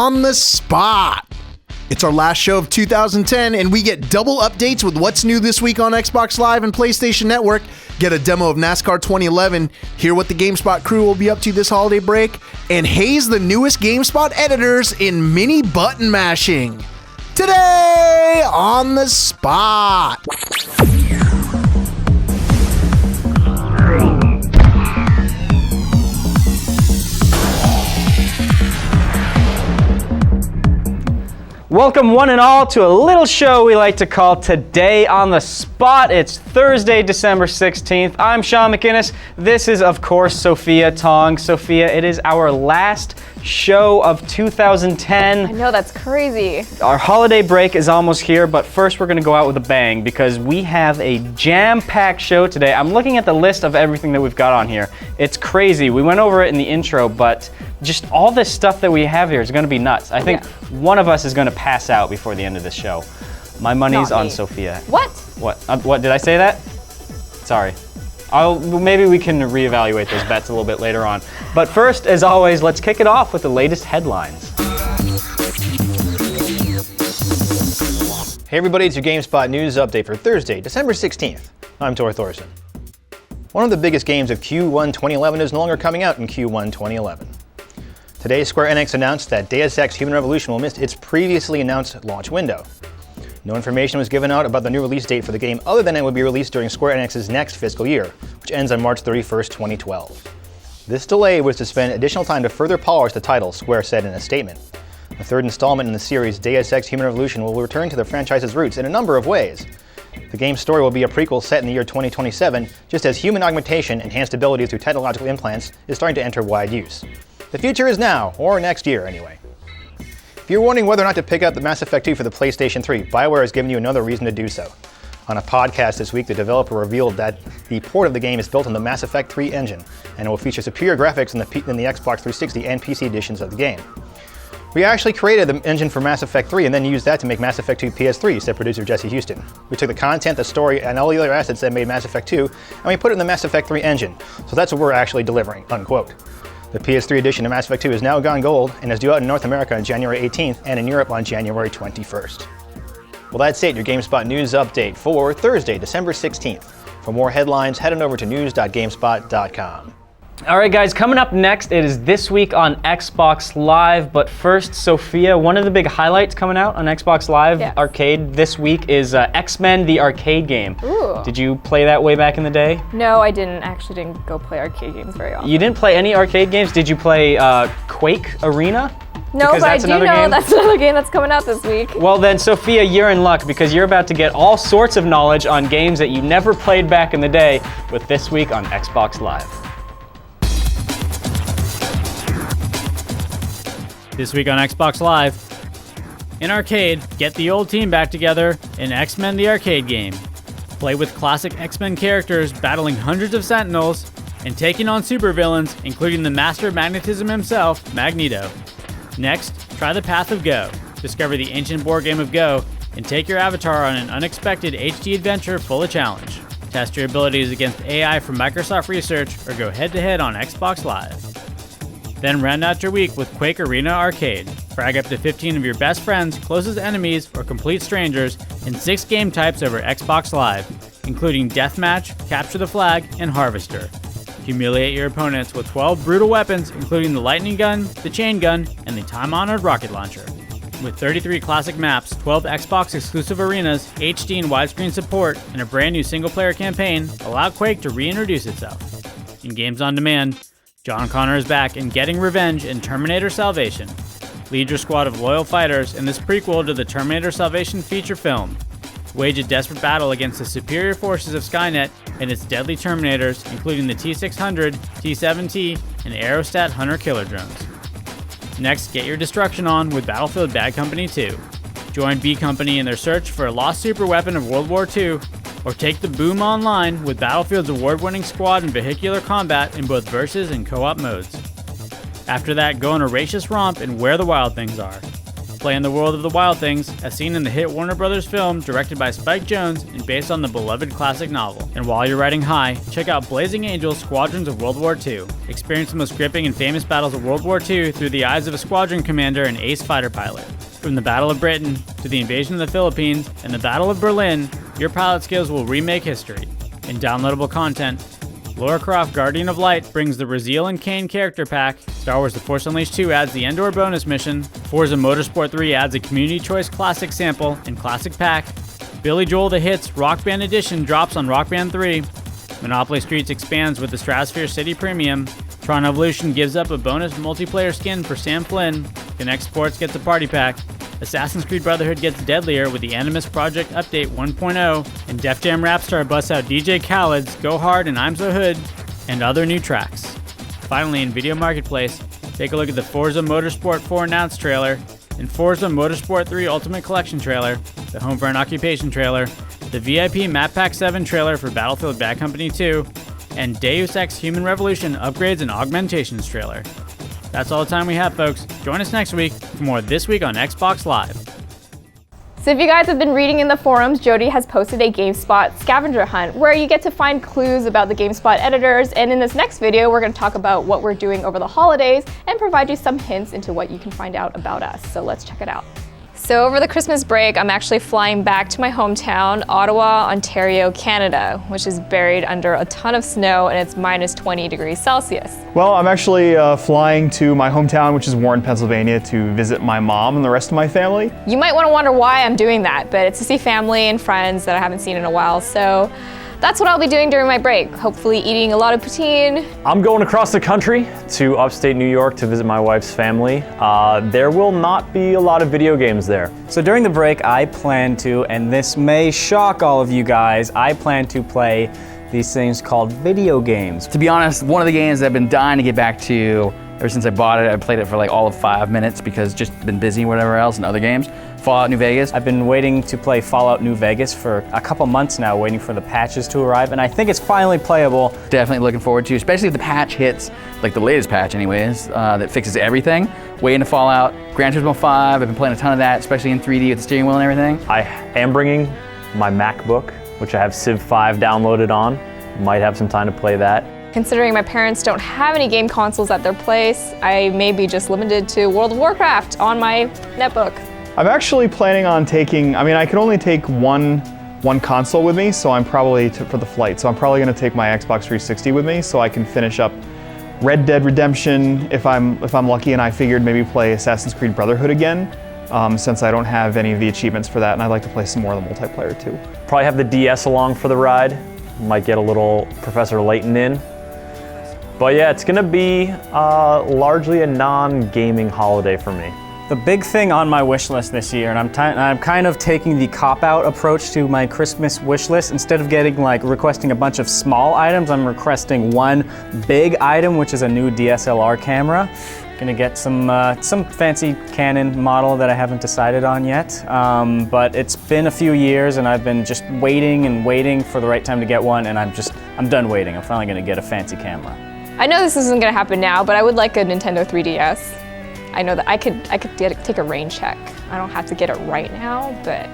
on the spot. It's our last show of 2010, and we get double updates with what's new this week on Xbox Live and PlayStation Network. Get a demo of NASCAR 2011, hear what the GameSpot crew will be up to this holiday break, and haze the newest GameSpot editors in mini button mashing. Today on the spot. Welcome one and all to a little show we like to call Today on the Spot. It's Thursday, December 16th. I'm Sean McInnes. This is, of course, Sophia Tong. Sophia, it is our last show of 2010. I know, that's crazy. Our holiday break is almost here, but first we're going to go out with a bang because we have a jam-packed show today. I'm looking at the list of everything that we've got on here. It's crazy. We went over it in the intro, but just all this stuff that we have here is going to be nuts. I think one of us is going to pass out before the end of this show. My money's on Sophia. What? What? Did I say that? Sorry. Maybe we can reevaluate those bets a little bit later on. But first, as always, let's kick it off with the latest headlines. Hey everybody, it's your GameSpot news update for Thursday, December 16th. I'm Tor Thorson. One of the biggest games of Q1 2011 is no longer coming out in Q1 2011. Today, Square Enix announced that Deus Ex Human Revolution will miss its previously announced launch window. No information was given out about the new release date for the game other than it would be released during Square Enix's next fiscal year, which ends on March 31st, 2012. This delay was to spend additional time to further polish the title, Square said in a statement. The third installment in the series, Deus Ex Human Revolution, will return to the franchise's roots in a number of ways. The game's story will be a prequel set in the year 2027, just as human augmentation, enhanced abilities through technological implants, is starting to enter wide use. The future is now, or next year anyway. If you're wondering whether or not to pick up the Mass Effect 2 for the PlayStation 3, BioWare has given you another reason to do so. On a podcast this week, the developer revealed that the port of the game is built on the Mass Effect 3 engine, and it will feature superior graphics in the Xbox 360 and PC editions of the game. We actually created the engine for Mass Effect 3 and then used that to make Mass Effect 2 PS3, said producer Jesse Houston. We took the content, the story, and all the other assets that made Mass Effect 2, and we put it in the Mass Effect 3 engine. So that's what we're actually delivering, unquote. The PS3 edition of Mass Effect 2 is now gone gold and is due out in North America on January 18th and in Europe on January 21st. Well, that's it, your GameSpot news update for Thursday, December 16th. For more headlines, head on over to news.gamespot.com. All right, guys, coming up next, it is This Week on Xbox Live. But first, Sophia, one of the big highlights coming out on Xbox Live Arcade this week is X-Men, the arcade game. Ooh. Did you play that way back in the day? No, I didn't. Actually didn't go play arcade games very often. You didn't play any arcade games? Did you play Quake Arena? No, because but I do know that's another game that's coming out this week. Well then, Sophia, you're in luck because you're about to get all sorts of knowledge on games that you never played back in the day with This Week on Xbox Live. This week on Xbox Live. In arcade, get the old team back together in X-Men the arcade game. Play with classic X-Men characters battling hundreds of Sentinels and taking on supervillains, including the master of magnetism himself, Magneto. Next, try the Path of Go. Discover the ancient board game of Go and take your avatar on an unexpected HD adventure full of challenge. Test your abilities against AI from Microsoft Research or go head-to-head on Xbox Live. Then round out your week with Quake Arena Arcade. Frag up to 15 of your best friends, closest enemies, or complete strangers in 6 game types over Xbox Live, including Deathmatch, Capture the Flag, and Harvester. Humiliate your opponents with 12 brutal weapons, including the lightning gun, the chain gun, and the time-honored rocket launcher. With 33 classic maps, 12 Xbox exclusive arenas, HD and widescreen support, and a brand new single-player campaign, allow Quake to reintroduce itself. In Games on Demand, John Connor is back in Getting Revenge in Terminator Salvation. Lead your squad of loyal fighters in this prequel to the Terminator Salvation feature film. Wage a desperate battle against the superior forces of Skynet and its deadly Terminators, including the T-600, T-7T, and Aerostat Hunter-Killer drones. Next, get your destruction on with Battlefield Bad Company 2. Join B Company in their search for a lost superweapon of World War II, or take the boom online with Battlefield's award-winning squad and vehicular combat in both versus and co-op modes. After that, go on a racious romp and where the wild things are. play in the world of the Wild Things, as seen in the hit Warner Brothers film directed by Spike Jonze and based on the beloved classic novel. And while you're riding high, check out Blazing Angels Squadrons of World War II. Experience the most gripping and famous battles of World War II through the eyes of a squadron commander and ace fighter pilot. From the Battle of Britain to the invasion of the Philippines and the Battle of Berlin, your pilot skills will remake history. In downloadable content, Lara Croft Guardian of Light brings the Raziel and Kane character pack, Star Wars The Force Unleashed 2 adds the Endor bonus mission, Forza Motorsport 3 adds a Community Choice Classic sample and Classic pack, Billy Joel The Hits Rock Band Edition drops on Rock Band 3, Monopoly Streets expands with the Stratosphere City Premium, Tron Evolution gives up a bonus multiplayer skin for Sam Flynn, Connect Sports gets a party pack, Assassin's Creed Brotherhood gets deadlier with the Animus Project Update 1.0, and Def Jam Rapstar busts out DJ Khaled's Go Hard and I'm So Hood, and other new tracks. Finally, in Video Marketplace, take a look at the Forza Motorsport 4 announced trailer, and Forza Motorsport 3 Ultimate Collection trailer, the Home for an Occupation trailer, the VIP Map Pack 7 trailer for Battlefield Bad Company 2, and Deus Ex Human Revolution Upgrades and Augmentations trailer. That's all the time we have, folks. Join us next week for more This Week on Xbox Live. So if you guys have been reading in the forums, Jody has posted a GameSpot scavenger hunt where you get to find clues about the GameSpot editors, and in this next video we're going to talk about what we're doing over the holidays and provide you some hints into what you can find out about us. So let's check it out. So over the Christmas break, I'm actually flying back to my hometown, Ottawa, Ontario, Canada, which is buried under a ton of snow and it's minus 20 degrees Celsius. Well, I'm actually flying to my hometown, which is Warren, Pennsylvania, to visit my mom and the rest of my family. You might want to wonder why I'm doing that, but it's to see family and friends that I haven't seen in a while. So that's what I'll be doing during my break. Hopefully eating a lot of poutine. I'm going across the country to upstate New York to visit my wife's family. There will not be a lot of video games there. So during the break, I plan to, and this may shock all of you guys, I plan to play these things called video games. To be honest, one of the games that I've been dying to get back to ever since I bought it. I played it for like all of 5 minutes because just been busy, whatever else, and other games. Fallout New Vegas. I've been waiting to play Fallout New Vegas for a couple months now, waiting for the patches to arrive, and I think it's finally playable. Definitely looking forward to, especially if the patch hits, like the latest patch anyways, that fixes everything. Way into Fallout. Gran Turismo 5, I've been playing a ton of that, especially in 3D with the steering wheel and everything. I am bringing my MacBook, which I have Civ 5 downloaded on. Might have some time to play that. Considering my parents don't have any game consoles at their place, I may be just limited to World of Warcraft on my netbook. I'm actually planning on taking, I can only take one console with me, so I'm probably, for the flight, so I'm probably gonna take my Xbox 360 with me so I can finish up Red Dead Redemption if I'm lucky, and I figured maybe play Assassin's Creed Brotherhood again, since I don't have any of the achievements for that, and I'd like to play some more of the multiplayer too. Probably have the DS along for the ride. Might get a little Professor Layton in. But yeah, it's gonna be largely a non-gaming holiday for me. The big thing on my wish list this year, and I'm kind of taking the cop-out approach to my Christmas wish list. Instead of requesting a bunch of small items, I'm requesting one big item, which is a new DSLR camera. Gonna get some fancy Canon model that I haven't decided on yet. But it's been a few years, and I've been just waiting and waiting for the right time to get one, and I'm done waiting. I'm finally gonna get a fancy camera. I know this isn't gonna happen now, but I would like a Nintendo 3DS. I know that I could take a rain check. I don't have to get it right now, but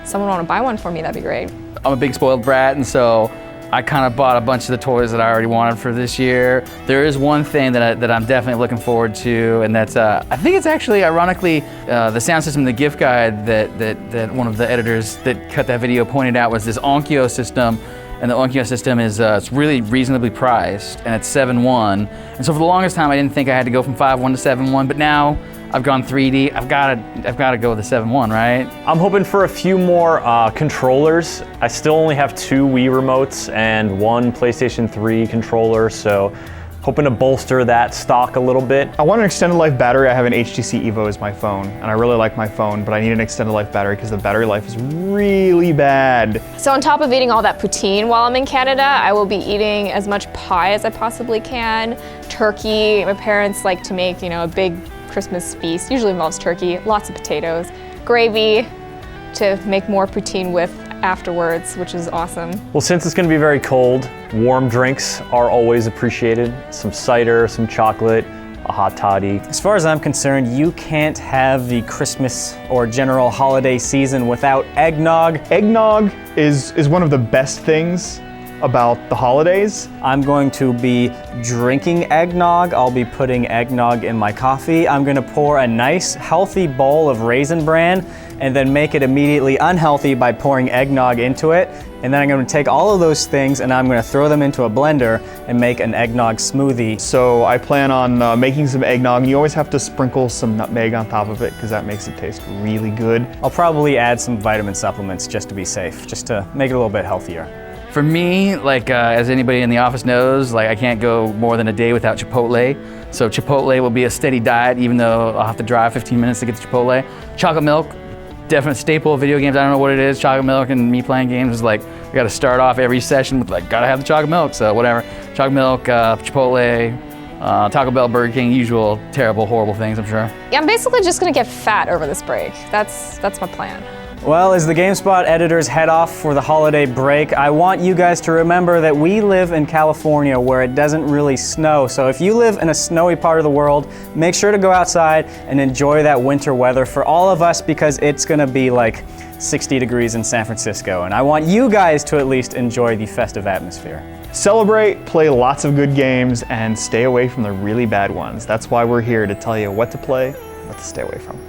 if someone want to buy one for me, that'd be great. I'm a big spoiled brat, and so I kind of bought a bunch of the toys that I already wanted for this year. There is one thing that I'm definitely looking forward to, and that's I think it's actually ironically the sound system, the gift guide that one of the editors that cut that video pointed out was this Onkyo system. And the Onkyo system is it's really reasonably priced, and it's 7.1. And so for the longest time, I didn't think I had to go from 5.1 to 7.1, but now I've gone 3D. I've got to go with the 7.1, right? I'm hoping for a few more controllers. I still only have 2 Wii remotes and 1 PlayStation 3 controller, so hoping to bolster that stock a little bit. I want an extended life battery. I have an HTC Evo as my phone, and I really like my phone, but I need an extended life battery because the battery life is really bad. So on top of eating all that poutine while I'm in Canada, I will be eating as much pie as I possibly can, turkey. My parents like to make, a big Christmas feast, usually involves turkey, lots of potatoes, gravy to make more poutine with afterwards, which is awesome. Well, since it's going to be very cold, warm drinks are always appreciated. Some cider, some chocolate, a hot toddy. As far as I'm concerned, you can't have the Christmas or general holiday season without eggnog. Eggnog is one of the best things about the holidays. I'm going to be drinking eggnog. I'll be putting eggnog in my coffee. I'm gonna pour a nice, healthy bowl of Raisin Bran and then make it immediately unhealthy by pouring eggnog into it. And then I'm gonna take all of those things and I'm gonna throw them into a blender and make an eggnog smoothie. So I plan on making some eggnog, and you always have to sprinkle some nutmeg on top of it because that makes it taste really good. I'll probably add some vitamin supplements just to be safe, just to make it a little bit healthier. For me, like as anybody in the office knows, like I can't go more than a day without Chipotle. So Chipotle will be a steady diet, even though I'll have to drive 15 minutes to get to Chipotle. Chocolate milk, definite staple of video games. I don't know what it is. Chocolate milk and me playing games is like, I gotta start off every session with like, gotta have the chocolate milk, so whatever. Chocolate milk, Chipotle, Taco Bell, Burger King, usual terrible, horrible things, I'm sure. Yeah, I'm basically just gonna get fat over this break. That's my plan. Well, as the GameSpot editors head off for the holiday break, I want you guys to remember that we live in California where it doesn't really snow. So if you live in a snowy part of the world, make sure to go outside and enjoy that winter weather for all of us, because it's gonna be like 60 degrees in San Francisco. And I want you guys to at least enjoy the festive atmosphere. Celebrate, play lots of good games, and stay away from the really bad ones. That's why we're here, to tell you what to play, what to stay away from.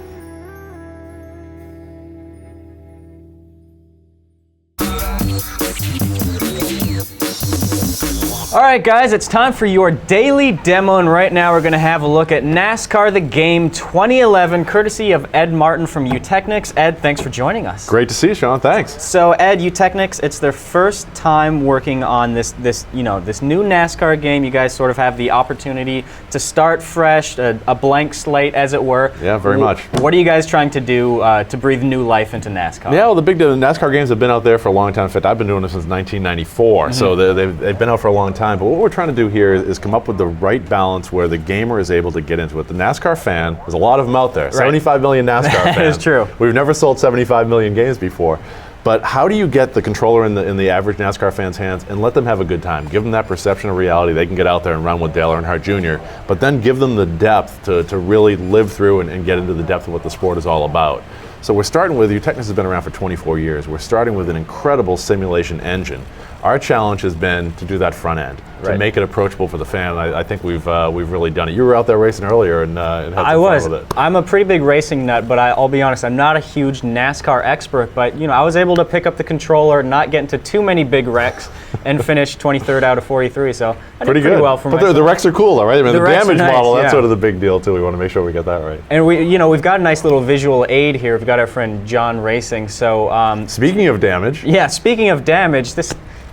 All right, guys, it's time for your daily demo, and right now we're going to have a look at NASCAR The Game 2011, courtesy of Ed Martin from Utechnics. Ed, thanks for joining us. Great to see you, Sean. Thanks. So, Ed, Utechnics, it's their first time working on this new NASCAR game. You guys sort of have the opportunity to start fresh, a blank slate, as it were. Yeah, very much. What are you guys trying to do to breathe new life into NASCAR? Yeah, well, the NASCAR games have been out there for a long time. In fact, I've been doing this since 1994, so they've been out for a long time. But what we're trying to do here is come up with the right balance where the gamer is able to get into it. The NASCAR fan, there's a lot of them out there. Right. 75 million NASCAR fans. That is true. We've never sold 75 million games before. But how do you get the controller in the average NASCAR fan's hands and let them have a good time? Give them that perception of reality. They can get out there and run with Dale Earnhardt Jr., but then give them the depth to really live through and get into the depth of what the sport is all about. So we're starting with, Utechnics has been around for 24 years. We're starting with an incredible simulation engine. Our challenge has been to do that front end, to make it approachable for the fan. I think we've really done it. You were out there racing earlier and had some fun with it. I'm a pretty big racing nut, but I'll be honest, I'm not a huge NASCAR expert, but I was able to pick up the controller, not get into too many big wrecks, and finish 23rd out of 43, so I did pretty well for myself. But the wrecks are cool though, right? I mean, the damage nice, model, that's sort of the big deal too. We want to make sure we get that right. And we've got a nice little visual aid here. We've got our friend John Racing, so... speaking of damage. Yeah, speaking of damage,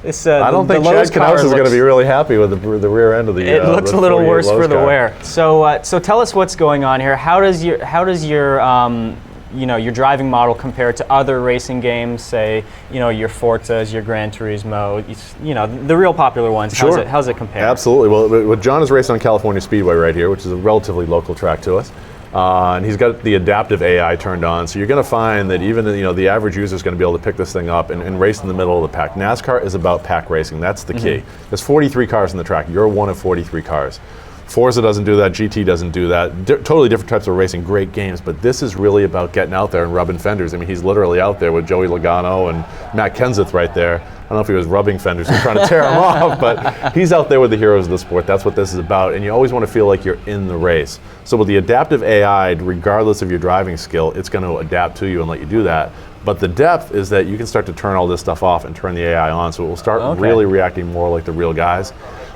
I don't think Chad Knaus is going to be really happy with the rear end of the. It looks a little worse for the wear. So tell us what's going on here. How does your your driving model compare to other racing games? Say your Forzas, your Gran Turismo, the real popular ones. Sure. How's it compare? Absolutely. Well, John is racing on California Speedway right here, which is a relatively local track to us. And he's got the adaptive AI turned on, so you're going to find that even the average user is going to be able to pick this thing up and race in the middle of the pack. NASCAR is about pack racing. That's the key. There's 43 cars in the track. You're one of 43 cars. Forza doesn't do that. GT doesn't do that. Totally different types of racing. Great games, but this is really about getting out there and rubbing fenders. I mean, he's literally out there with Joey Logano and Matt Kenseth right there. I don't know if he was rubbing fenders and trying to tear them off, but he's out there with the heroes of the sport. That's what this is about, and you always want to feel like you're in the race. So with the adaptive AI, regardless of your driving skill, it's going to adapt to you and let you do that. But the depth is that you can start to turn all this stuff off and turn the AI on, so it will start really reacting more like the real guys.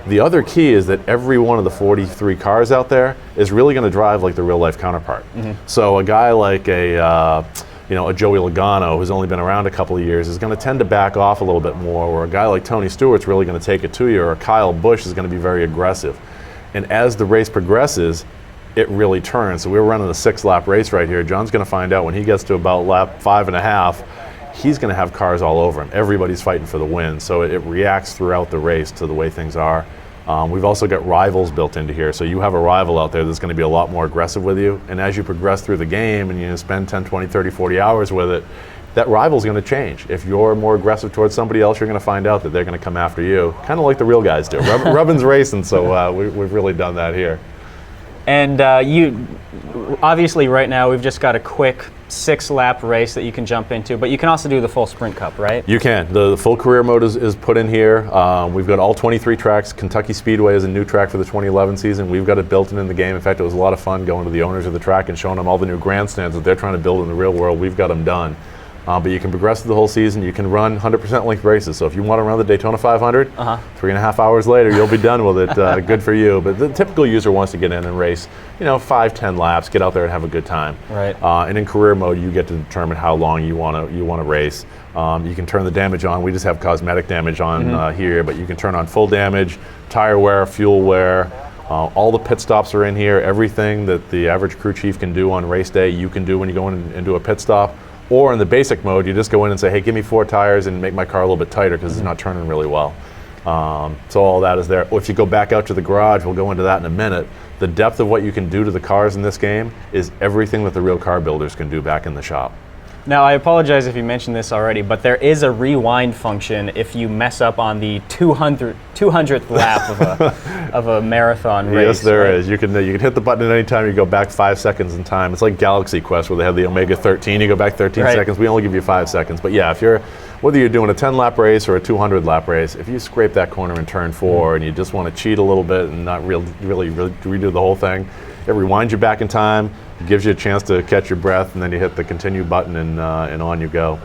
The other key is that every one of the 43 cars out there is really going to drive like the real life counterpart. So a guy like a Joey Logano, who's only been around a couple of years, is going to tend to back off a little bit more, or a guy like Tony Stewart's really going to take it to you, or a Kyle Busch is going to be very aggressive. And as the race progresses, it really turns. So we're running a 6-lap race right here. John's going to find out when he gets to about lap 5.5, he's going to have cars all over him. Everybody's fighting for the win, so it reacts throughout the race to the way things are. We've also got rivals built into here, so you have a rival out there that's going to be a lot more aggressive with you, and as you progress through the game and you spend 10, 20, 30, 40 hours with it, that rival's going to change. If you're more aggressive towards somebody else, you're going to find out that they're going to come after you, kind of like the real guys do. Rubbin's racing, so we've really done that here. And you, obviously right now we've just got a quick 6-lap race that you can jump into, but you can also do the full sprint cup, right? You can. The full career mode is put in here. We've got all 23 tracks. Kentucky Speedway is a new track for the 2011 season. We've got it built in the game. In fact, it was a lot of fun going to the owners of the track and showing them all the new grandstands that they're trying to build in the real world. We've got them done. But you can progress through the whole season. You can run 100% length races. So if you want to run the Daytona 500, 3.5 hours later, you'll be done with it. Good for you. But the typical user wants to get in and race, 5-10 laps, get out there and have a good time. Right. And in career mode, you get to determine how long you want to race. You can turn the damage on. We just have cosmetic damage on here, but you can turn on full damage, tire wear, fuel wear. All the pit stops are in here. Everything that the average crew chief can do on race day, you can do when you go in and do a pit stop. Or in the basic mode, you just go in and say, hey, give me 4 tires and make my car a little bit tighter because it's not turning really well. So all that is there. If you go back out to the garage, we'll go into that in a minute. The depth of what you can do to the cars in this game is everything that the real car builders can do back in the shop. Now, I apologize if you mentioned this already, but there is a rewind function if you mess up on the 200th lap of a marathon race. Yes, there is. You can hit the button at any time. You go back 5 seconds in time. It's like Galaxy Quest where they have the Omega 13. You go back 13 seconds. We only give you 5 seconds. But yeah, whether you're doing a 10-lap race or a 200-lap race, if you scrape that corner in turn 4 and you just want to cheat a little bit and not really redo the whole thing, it rewinds you back in time, gives you a chance to catch your breath, and then you hit the continue button and on you go.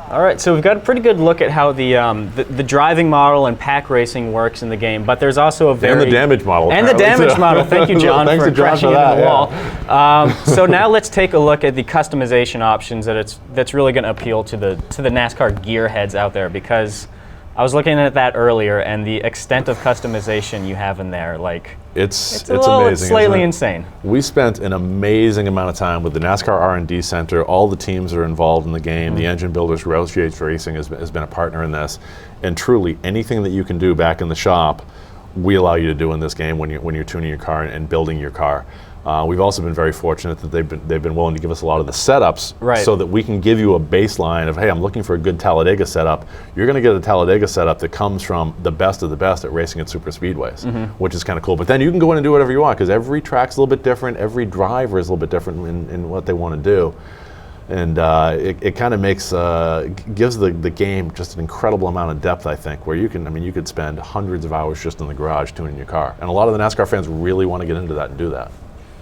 All right, so we've got a pretty good look at how the driving model and pack racing works in the game, but there's also a very... And the damage model. And the damage model. Thank you, John, Thanks for to John crashing for that, into the wall. So now let's take a look at the customization options that's really going to appeal to the NASCAR gearheads out there, because I was looking at that earlier, and the extent of customization you have in there, it's amazing. amazing. It's slightly insane. We spent an amazing amount of time with the NASCAR R&D Center. All the teams that are involved in the game. The engine builders, Rouse Racing has been a partner in this, and truly anything that you can do back in the shop, we allow you to do in this game when you're tuning your car and building your car. We've also been very fortunate that they've been willing to give us a lot of the setups so that we can give you a baseline of, hey, I'm looking for a good Talladega setup. You're going to get a Talladega setup that comes from the best of the best at racing at super speedways, which is kind of cool. But then you can go in and do whatever you want because every track's a little bit different. Every driver is a little bit different in what they want to do. And it kind of gives the game just an incredible amount of depth, I think, where you could spend hundreds of hours just in the garage tuning your car. And a lot of the NASCAR fans really want to get into that and do that.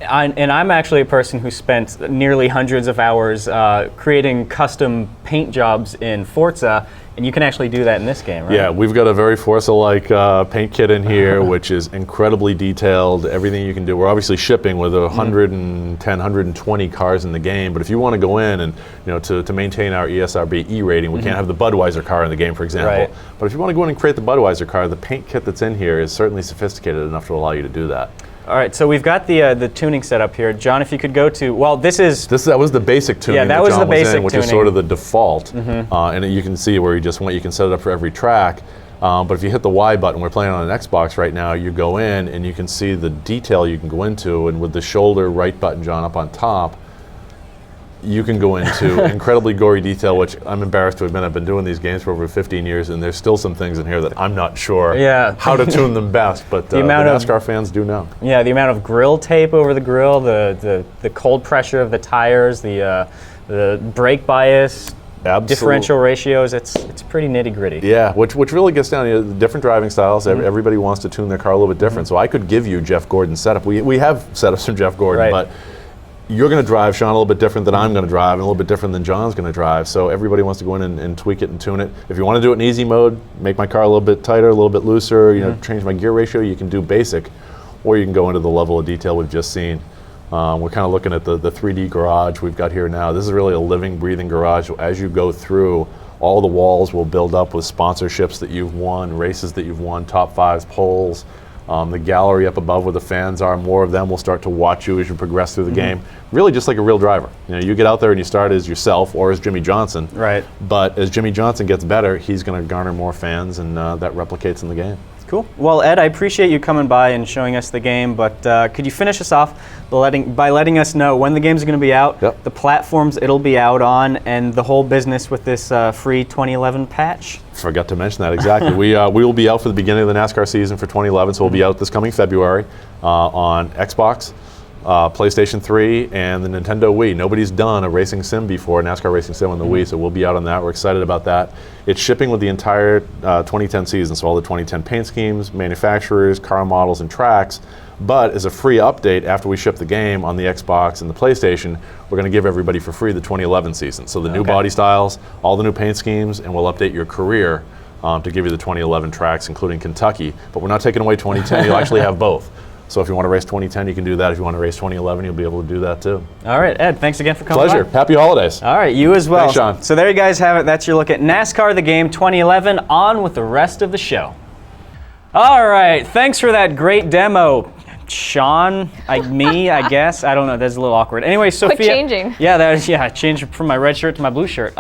And I'm actually a person who spent nearly hundreds of hours creating custom paint jobs in Forza, and you can actually do that in this game, right? Yeah, we've got a very Forza-like paint kit in here, which is incredibly detailed, everything you can do. We're obviously shipping with 110, 120 cars in the game, but if you want to go in and, to maintain our ESRB E rating, we can't have the Budweiser car in the game, for example. Right. But if you want to go in and create the Budweiser car, the paint kit that's in here is certainly sophisticated enough to allow you to do that. All right, so we've got the tuning set up here. John, if you could go to, that was the basic tuning that was John the basic in, which tuning. is sort of the default. And you can see where you can set it up for every track. But if you hit the Y button, we're playing on an Xbox right now, you go in and you can see the detail you can go into, and with the shoulder right button, John, up on top, you can go into incredibly gory detail, which I'm embarrassed to admit. I've been doing these games for over 15 years, and there's still some things in here that I'm not sure how to tune them best, but the NASCAR fans do know. Yeah, the amount of grill tape over the grill, the cold pressure of the tires, the brake bias, differential ratios, it's pretty nitty gritty. Yeah, which really gets down to different driving styles. Everybody wants to tune their car a little bit different. So I could give you Jeff Gordon's setup. We have setups from Jeff Gordon, but you're going to drive, Sean, a little bit different than I'm going to drive, and a little bit different than John's going to drive. So everybody wants to go in and tweak it and tune it. If you want to do it in easy mode, make my car a little bit tighter, a little bit looser, change my gear ratio, you can do basic, or you can go into the level of detail we've just seen. We're kind of looking at the 3D garage we've got here now. This is really a living, breathing garage. As you go through, all the walls will build up with sponsorships that you've won, races that you've won, top fives, polls. The gallery up above where the fans are, more of them will start to watch you as you progress through the game. Really just like a real driver. You get out there and you start as yourself or as Jimmy Johnson. Right. But as Jimmy Johnson gets better, he's going to garner more fans, and that replicates in the game. Cool. Well, Ed, I appreciate you coming by and showing us the game, but could you finish us off by letting us know when the game's going to be out, the platforms it'll be out on, and the whole business with this free 2011 patch? Forgot to mention that, exactly. We will be out for the beginning of the NASCAR season for 2011, so we'll be out this coming February on Xbox, PlayStation 3, and the Nintendo Wii. Nobody's done a racing sim before, NASCAR racing sim on the Wii, so we'll be out on that. We're excited about that. It's shipping with the entire 2010 season, so all the 2010 paint schemes, manufacturers, car models, and tracks. But as a free update, after we ship the game on the Xbox and the PlayStation, we're going to give everybody for free the 2011 season. So the new body styles, all the new paint schemes, and we'll update your career to give you the 2011 tracks, including Kentucky. But we're not taking away 2010. You'll actually have both. So if you want to race 2010, you can do that. If you want to race 2011, you'll be able to do that too. All right, Ed, thanks again for coming Pleasure. by. Happy holidays. All right, you as well. Thanks, Sean. So there you guys have it. That's your look at NASCAR The Game 2011. On with the rest of the show. All right, thanks for that great demo, Sean, I guess. I don't know. That's a little awkward. Anyway, Sophia. Quick changing. Yeah, I changed from my red shirt to my blue shirt.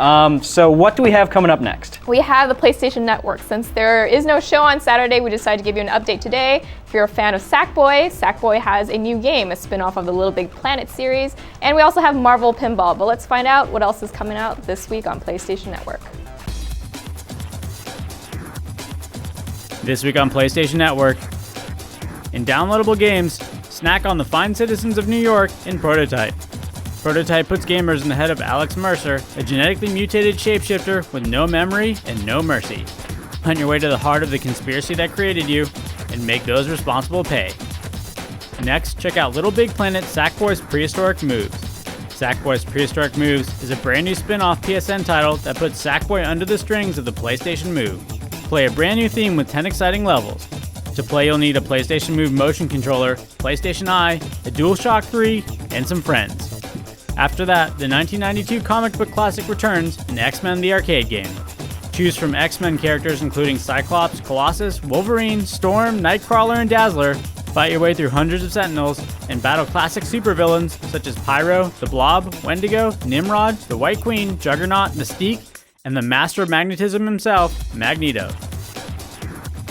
So what do we have coming up next? We have the PlayStation Network. Since there is no show on Saturday, we decided to give you an update today. If you're a fan of Sackboy has a new game, a spin-off of the Little Big Planet series. And we also have Marvel Pinball. But let's find out what else is coming out this week on PlayStation Network. This week on PlayStation Network. In downloadable games, snack on the fine citizens of New York in Prototype. Prototype puts gamers in the head of Alex Mercer, a genetically mutated shapeshifter with no memory and no mercy. Hunt your way to the heart of the conspiracy that created you, and make those responsible pay. Next, check out Little Big Planet Sackboy's Prehistoric Moves. Sackboy's Prehistoric Moves is a brand new spin-off PSN title that puts Sackboy under the strings of the PlayStation Move. Play a brand new theme with 10 exciting levels. To play, you'll need a PlayStation Move motion controller, PlayStation Eye, a DualShock 3, and some friends. After that, the 1992 comic book classic returns in X-Men the Arcade game. Choose from X-Men characters including Cyclops, Colossus, Wolverine, Storm, Nightcrawler, and Dazzler. Fight your way through hundreds of Sentinels and battle classic supervillains such as Pyro, the Blob, Wendigo, Nimrod, the White Queen, Juggernaut, Mystique, and the Master of Magnetism himself, Magneto.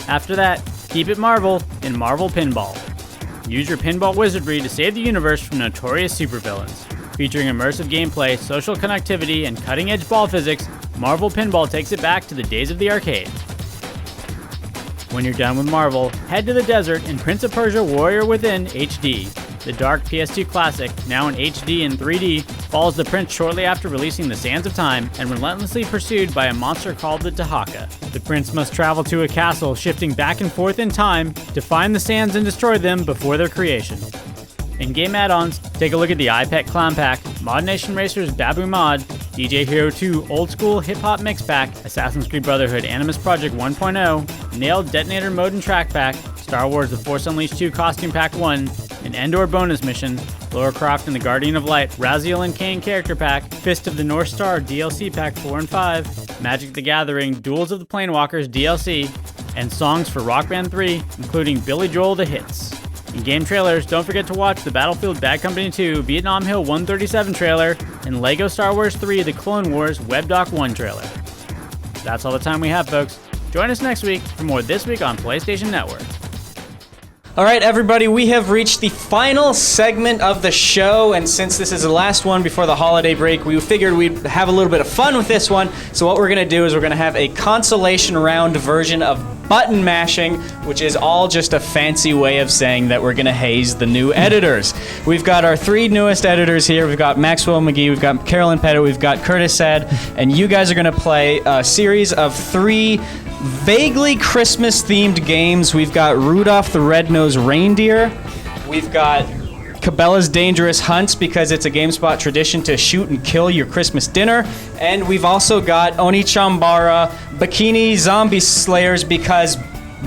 After that, keep it Marvel in Marvel Pinball. Use your pinball wizardry to save the universe from notorious supervillains. Featuring immersive gameplay, social connectivity, and cutting-edge ball physics, Marvel Pinball takes it back to the days of the arcade. When you're done with Marvel, head to the desert in Prince of Persia Warrior Within HD. The dark PS2 classic, now in HD and 3D, follows the prince shortly after releasing the Sands of Time and relentlessly pursued by a monster called the Tahaka. The prince must travel to a castle, shifting back and forth in time to find the sands and destroy them before their creation. In-game add-ons, take a look at the iPet Clown Pack, Mod Nation Racers Babu Mod, DJ Hero 2 Old School Hip Hop Mix Pack, Assassin's Creed Brotherhood Animus Project 1.0, Nailed Detonator Mode and Track Pack, Star Wars The Force Unleashed 2 Costume Pack 1, an Endor bonus mission, Lara Croft and the Guardian of Light Raziel and Kain Character Pack, Fist of the North Star DLC Pack 4 and 5, Magic the Gathering Duels of the Planewalkers DLC, and songs for Rock Band 3, including Billy Joel The Hits. In game trailers, don't forget to watch the Battlefield Bad Company 2 Vietnam Hill 137 trailer and LEGO Star Wars 3 The Clone Wars WebDoc 1 trailer. That's all the time we have, folks. Join us next week for more This Week on PlayStation Network. All right, everybody, we have reached the final segment of the show, and since this is the last one before the holiday break, we figured we'd have a little bit of fun with this one. So what we're going to do is we're going to have a consolation round version of button mashing, which is all just a fancy way of saying that we're going to haze the new editors. We've got our three newest editors here. We've got Maxwell McGee, we've got Carolyn Pettit, we've got Curtis Said, and you guys are going to play a series of three vaguely Christmas-themed games. We've got Rudolph the Red-Nosed Reindeer. We've got Cabela's Dangerous Hunts, because it's a GameSpot tradition to shoot and kill your Christmas dinner. And we've also got Oni Chambara Bikini Zombie Slayers, because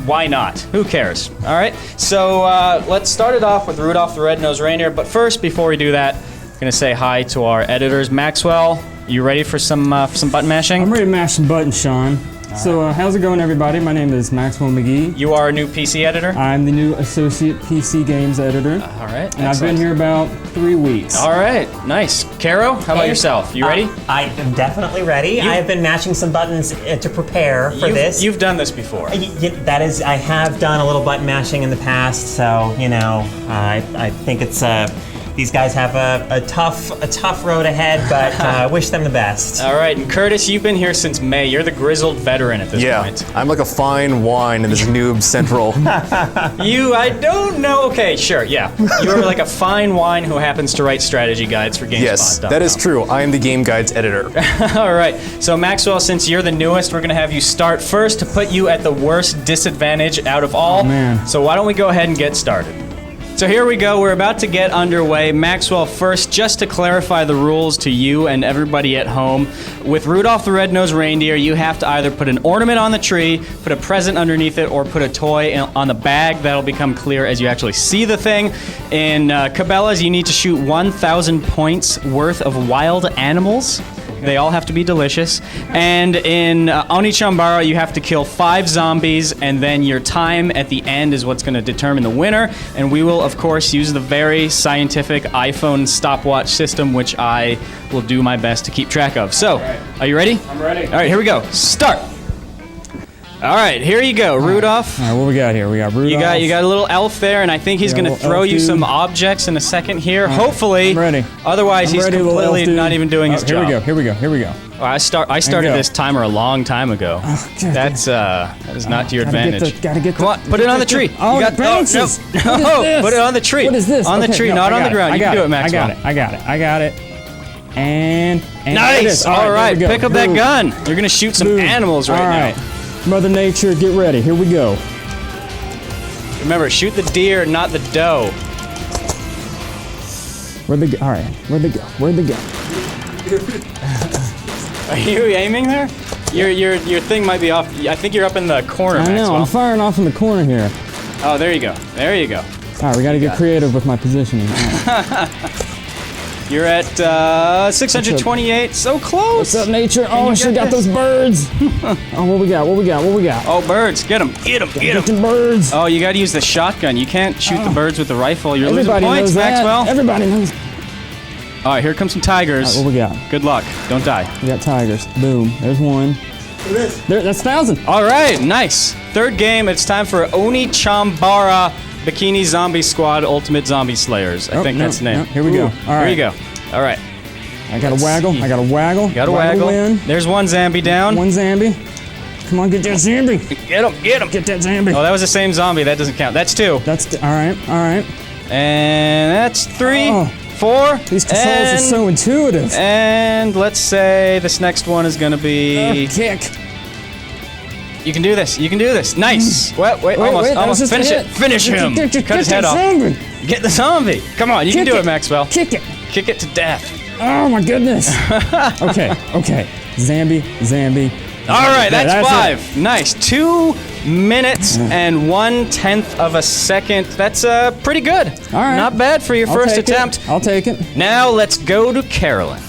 why not? Who cares? All right, so let's start it off with Rudolph the Red-Nosed Reindeer. But first, before we do that, I'm going to say hi to our editors. Maxwell, you ready for some button mashing? I'm ready to mash some buttons, Sean. So how's it going, everybody? My name is Maxwell McGee. You are a new PC editor? I'm the new associate PC games editor. All right. And I've been here about 3 weeks. All right, nice. Caro, how about yourself? You ready? I am definitely ready. I have been mashing some buttons to prepare for this. You've done this before. That is, I have done a little button mashing in the past, so, you know, I think it's These guys have a tough road ahead, but wish them the best. All right, and Curtis, you've been here since May. You're the grizzled veteran at this point. I'm like a fine wine in this noob central. I don't know. Okay, sure, yeah. You're like a fine wine who happens to write strategy guides for GameSpot. Yes, that is true. I am the game guides editor. All right, so Maxwell, since you're the newest, we're gonna have you start first to put you at the worst disadvantage out of all. Oh, man. So why don't we go ahead and get started? So here we go, we're about to get underway. Maxwell, first, just to clarify the rules to you and everybody at home, with Rudolph the Red-Nosed Reindeer, you have to either put an ornament on the tree, put a present underneath it, or put a toy on the bag. That'll become clear as you actually see the thing. In Cabela's, you need to shoot 1,000 points worth of wild animals. They all have to be delicious. And in Oni-Chambara, you have to kill 5 zombies, and then your time at the end is what's going to determine the winner. And we will, of course, use the very scientific iPhone stopwatch system, which I will do my best to keep track of. So, are you ready? I'm ready. All right, here we go. Start. All right, here you go, Rudolph. All right, what we got here? We got Rudolph. You got a little elf there, and I think he's going to throw you some objects in a second here. Right. Hopefully. I'm ready. Otherwise, he's completely not even doing his job. Here we go. Well, I started this timer a long time ago. That is not to your advantage. Come on, put it on the tree. Oh, it bounces. No, put it on the tree. What is this? On the tree, not on the ground. You can do it, Maxwell. I got it. And nice. All right, pick up that gun. You're gonna shoot some animals right now. Mother Nature, get ready. Here we go. Remember, shoot the deer, not the doe. Where'd they go? All right, where'd they go? Are you aiming there? Your thing might be off. I think you're up in the corner, I know, Maxwell. I'm firing off in the corner here. Oh, there you go. There you go. All right, we got to get creative with my positioning. You're at 628, so close. What's up, Nature? Oh, she got those birds. Oh, what we got? Oh, birds, get them. Get them birds. Oh, you got to use the shotgun. You can't shoot the birds with the rifle. You're Everybody losing points, knows that. Maxwell. Everybody knows. All right, here come some tigers. All right, what we got? Good luck. Don't die. We got tigers. Boom. There's one. That's 1,000. All right, nice. Third game, it's time for Oni-Chambara Bikini Zombie Squad Ultimate Zombie Slayers. I think that's the name. Here we go. All right. Here you go. All right. I got a waggle. You got a waggle. Win. There's one zombie down. One zombie. Come on, get that zombie. Get him. Get that zombie. Oh, that was the same zombie. That doesn't count. That's 2. All right. And that's 3, 4. These controls are so intuitive. And let's say this next one is going to be... kick. You can do this. Nice. Wait, almost. Finish it. Finish him. Cut his head off. Zombie. Get the zombie. Come on, you can do it, Maxwell. Kick it. Kick it to death. Oh my goodness. Okay. Zambi. All right, that's 5. Nice. 2 minutes and 1/10 of a second. That's pretty good. All right. Not bad for your first attempt. I'll take it. Now let's go to Carolyn.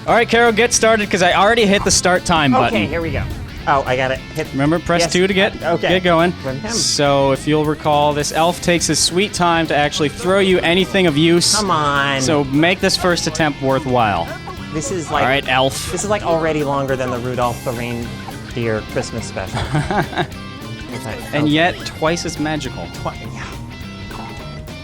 All right, Carol, get started because I already hit the start time button. Okay, here we go. Oh, I got it. Remember, press 2 to get going. With him. So if you'll recall, this elf takes his sweet time to actually throw you anything of use. Come on. So make this first attempt worthwhile. This is like... All right, elf. This is like already longer than the Rudolph the Reindeer Christmas special. And yet twice as magical.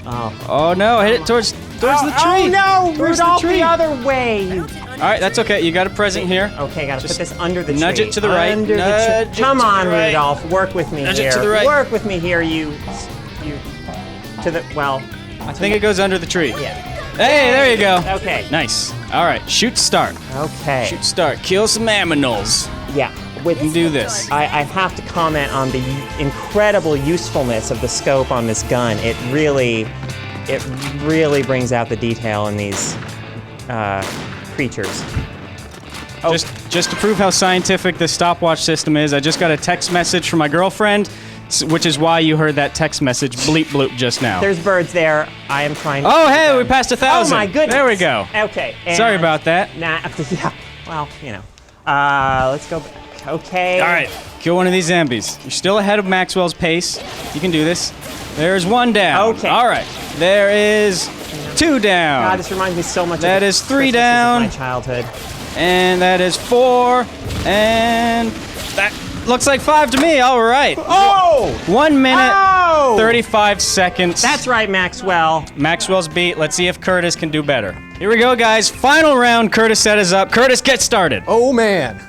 Oh. Oh no, hit it towards the tree. Oh no, Towards Rudolph the tree. the other way. All right, that's okay. You got a present here. Okay, gotta put this under the tree. Nudge it to the right. Under Nudge the tree. Come it to on, the right. Rudolph. Work with me Nudge here. it to the right. Work with me here, you. To the I think it goes under the tree. Yeah. Hey, there you go. Okay. Nice. All right, shoot start. Okay. Shoot start. Kill some aminals. Yeah. Do this. I have to comment on the incredible usefulness of the scope on this gun. It really brings out the detail in these creatures. Oh. Just to prove how scientific this stopwatch system is, I just got a text message from my girlfriend, which is why you heard that text message bleep bloop just now. There's birds there. I am trying to... Oh, hey, we passed 1,000. Oh, my goodness. There we go. Okay. Sorry about that. Yeah. Well, you know. Let's go back. Okay. All right. Kill one of these zombies. You're still ahead of Maxwell's pace. You can do this. There's 1 down. Okay. All right. There is 2 down. God, this reminds me so much That of is 3 Christmases down. of my childhood. And that is 4. And that looks like 5 to me. All right. Oh! 1 minute, Oh! 35 seconds. That's right, Maxwell. Maxwell's beat. Let's see if Curtis can do better. Here we go, guys. Final round. Curtis set us up. Curtis, get started. Oh man.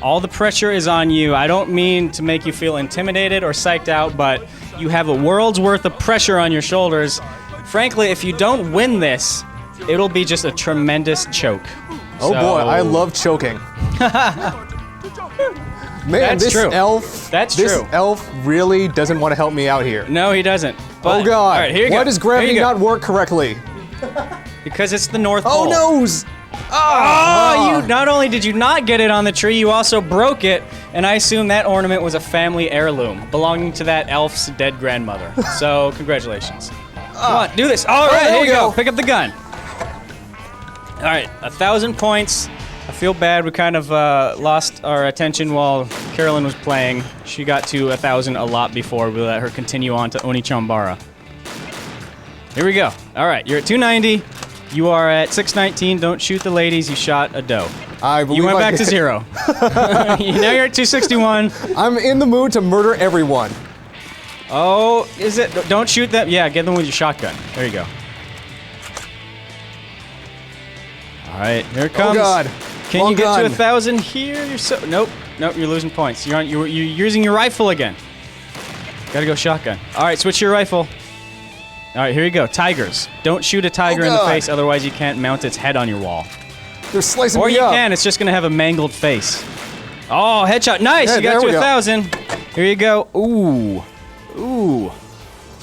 All the pressure is on you. I don't mean to make you feel intimidated or psyched out, but you have a world's worth of pressure on your shoulders. Frankly, if you don't win this, it'll be just a tremendous choke. Oh boy, I love choking. Man, That's this true. elf. That's this true. elf really doesn't want to help me out here. No, he doesn't. But, Oh god. All right, here you go. Why does Here gravity you go. not work correctly? Because it's the North Oh Pole. noes! Oh, you not only did you not get it on the tree, you also broke it, and I assume that ornament was a family heirloom belonging to that elf's dead grandmother. So, congratulations. Come on, do this. All right, there here we you go. go. Pick up the gun. All right, 1,000 points. I feel bad. We kind of lost our attention while Carolyn was playing. She got to 1,000 a lot before we let her continue on to Oni Chambara. Here we go. All right, you're at 290. You are at 619. Don't shoot the ladies. You shot a doe. I believe You went I back to did. 0. Now you're at 261. I'm in the mood to murder everyone. Oh, is it? Don't shoot them. Yeah, get them with your shotgun. There you go. All right, here it comes. Oh god. Can Long you get gun. to 1,000 here? You're so nope. You're losing points. You're using your rifle again. Gotta go shotgun. All right, switch your rifle. All right, here you go. Tigers. Don't shoot a tiger in the God. face, otherwise you can't mount its head on your wall. They're slicing Or me you up. can. It's just gonna have a mangled face. Oh, headshot. Nice. Yeah, You got there to we go. 1,000. Here you go. Ooh. Ooh.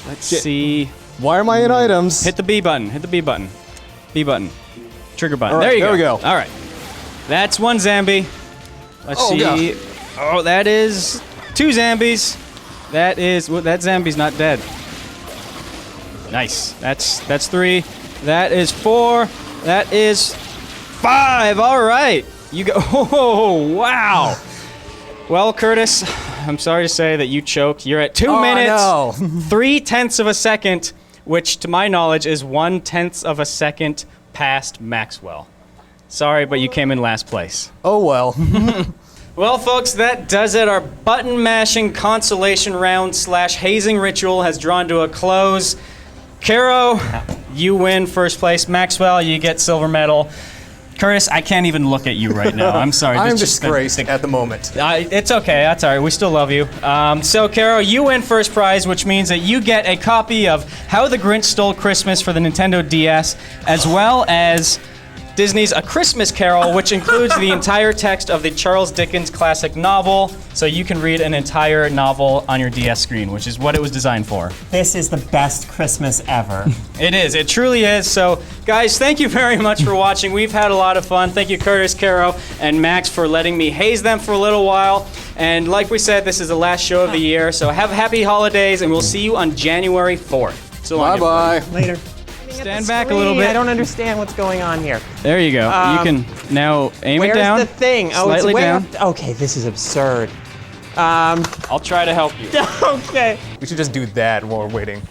Let's see. Why am I in items? Hit the B button. Hit the B button. B button. Trigger button. All right, there you there go. we go. All right. That's 1 zombie. Let's Oh, see. God. Oh, that is 2 zombies. That is well, that zombie's not dead. Nice. That's 3. That is 4. That is 5. All right. You go. Oh, wow. Well, Curtis, I'm sorry to say that you choked. You're at 2 minutes, no. 3/10 of a second, which to my knowledge is 1/10 of a second past Maxwell. Sorry, but you came in last place. Oh well. Well, folks, that does it. Our button mashing consolation round / hazing ritual has drawn to a close. Caro, you win first place. Maxwell, you get silver medal. Curtis, I can't even look at you right now. I'm sorry. I'm This just- disgraced at the moment. It's okay. That's all right. We still love you. So, Caro, you win first prize, which means that you get a copy of How the Grinch Stole Christmas for the Nintendo DS, as well as Disney's A Christmas Carol, which includes the entire text of the Charles Dickens classic novel, so you can read an entire novel on your DS screen, which is what it was designed for. This is the best Christmas ever. It is. It truly is. So, guys, thank you very much for watching. We've had a lot of fun. Thank you, Curtis, Caro, and Max for letting me haze them for a little while. And like we said, this is the last show of the year, so have happy holidays, and we'll see you on January 4th. So long, Bye everybody. bye. Later. Stand back a little bit. I don't understand what's going on here. There you go. You can now aim it Where's down. the thing? Oh, Slightly it's way down. up. Okay, this is absurd. I'll try to help you. Okay. We should just do that while we're waiting.